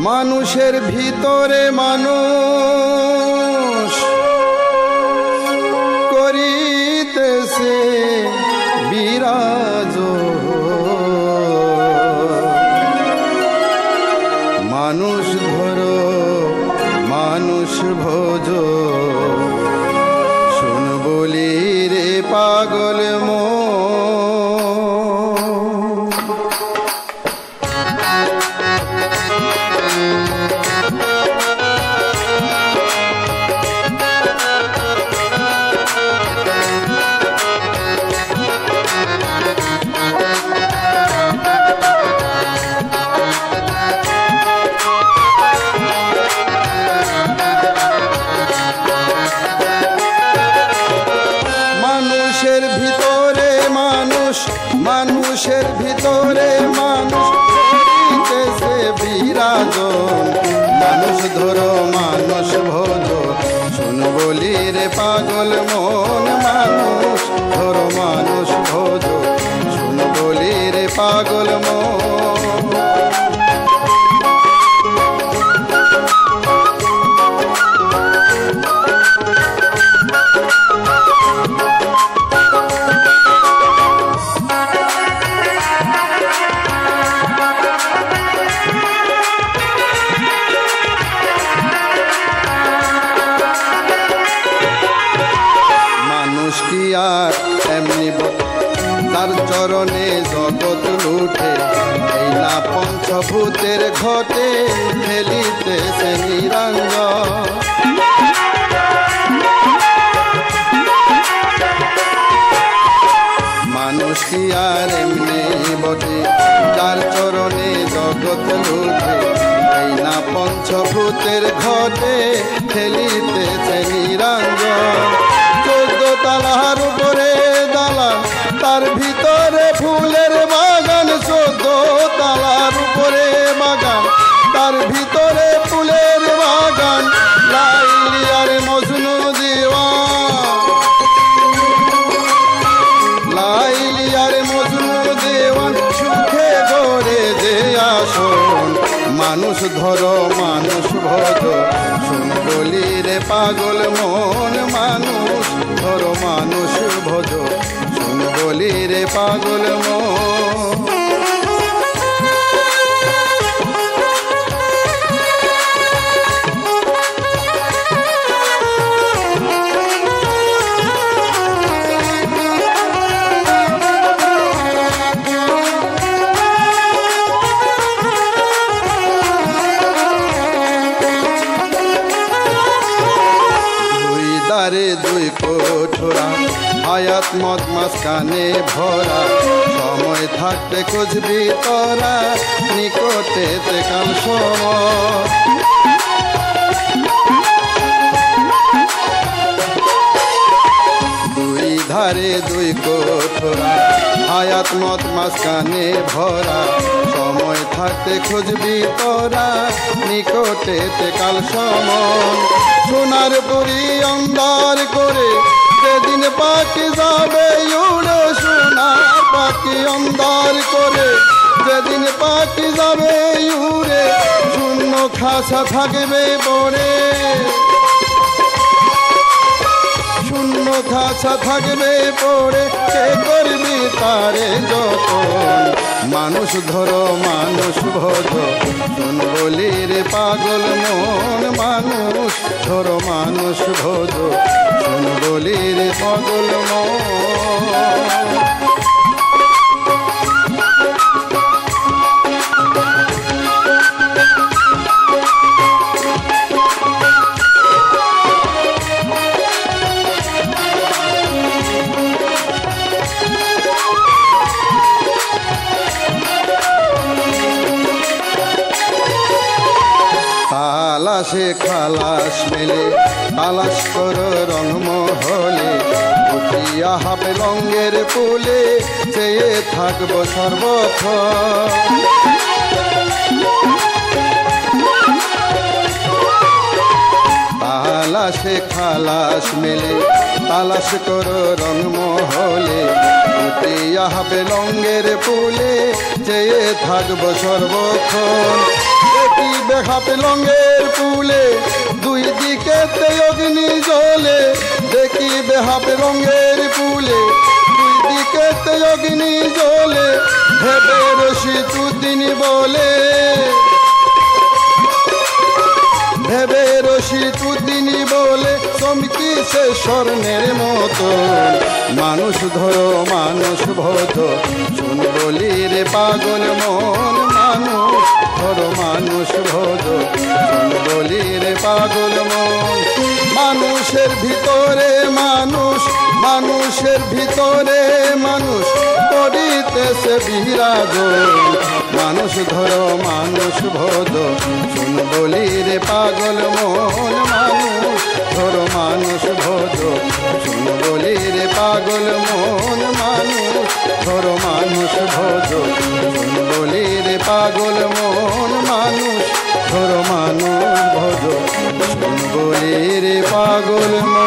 মানুষের ভিতরে মানুষ করিতেছে বিরাজ, মানুষ ধরো মানুষ ভোজ, শুন বলি রে পাগল মন। মানুষের ভিতরে মানুষ করিতেছে বিরাজন, মানুষ ধরো মানুষ ভোজ, শুন বলি রে পাগল মন। মানুষ ধরো মানুষ ভোজ, শুন বলি রে পাগল মন। এমনি তার চরণে জগৎ লুঠে, এই না পঞ্চভূতের ঘটে ফেলিতেছে নিরঞ্জন। মানুষ কি আর এমনি বটে, তার চরণে জগৎ লুঠে, এই না পঞ্চভূতের ঘটে ফেলিতেছে নিরঞ্জন। 14 তালার উপরে দালান, তার ভিতরে ফুলের বাগান। 14 তালার উপরে বাগান, তার ভিতরে ফুলের বাগান। লাইলি আর মজনু দিওয়ান, লাইলি আর মজনু দিওয়ান, সুখে গড়ে যে আসন। মানুষ ধরো মানুষ ভজ, শুন বলি রে পাগল মন। মানুষ ধরো মানুষ ভজ, শুন বলি রে পাগল মন। দুই কোঠরা হায়াত মত মাঝখানে ভরা, সময় থাকতে খুঁজবি তোরা নিকটে কাল সময়। দুই ধারে দুই কোঠরা হায়াত মত মাঝখানে ভরা, সময় থাকতে খুঁজবি তোরা নিকটে কাল সময়। সোনার পুরি অন্ধার করে যেদিন পাখি যাবে উড়ে, সোনার পাখি অন্ধার করে যেদিন পাখি যাবে উড়ে, শূন্য খাসা থাকবে পড়ে, শূন্য খাসা থাকবে পড়ে, কে করবি তারে যতন। মানুষ ধরো মানুষ ভজ, শুন বলি রে পাগল মন। মানুষ ধরো মানুষ ভজ, শুন বলি রে পাগল মন। তালাশে খালাস মেলে তালাশ কর রংমহলে, উঠিয়া হবে রঙের ফুলে, চেয়ে থাকবো সর্বক্ষণ। তালাশে খালাস মেলে তালাশ করো রংমহলে, উঠিয়া হবে রঙের ফুলে, চেয়ে থাকবো সর্বক্ষণ। দেখিবে হাতে লঙ্গের ফুলে দুই দিকেতে অগ্নি জ্বলে দেখিবে হাতে রঙের ফুলে দুই দিকেতে অগ্নি জ্বলে ভেবে রশিদুদ্দিন বলে ভেবে রশিদুদ্দিন বলে চমকি সে স্বর্ণের মতো মানুষ ধরো মানুষ ভজ শুন বলি রে পাগল মন মানুষ ধরো মানুষ ভজ শুন বলি রে পাগল মন মানুষের ভিতরে মানুষ মানুষের ভিতরে মানুষ করিতেছে বিরাজন মানুষ ধরো মানুষ ভজ শুন বলি রে পাগল মন মানুষ ধরো মানুষ ভজ শুন বলি রে পাগল মন মানুষ ধরো মানুষ ভজ শুন বলি রে পাগল মন মানুষ ধরো মানুষ ভজ শুন বলি রে পাগল মন।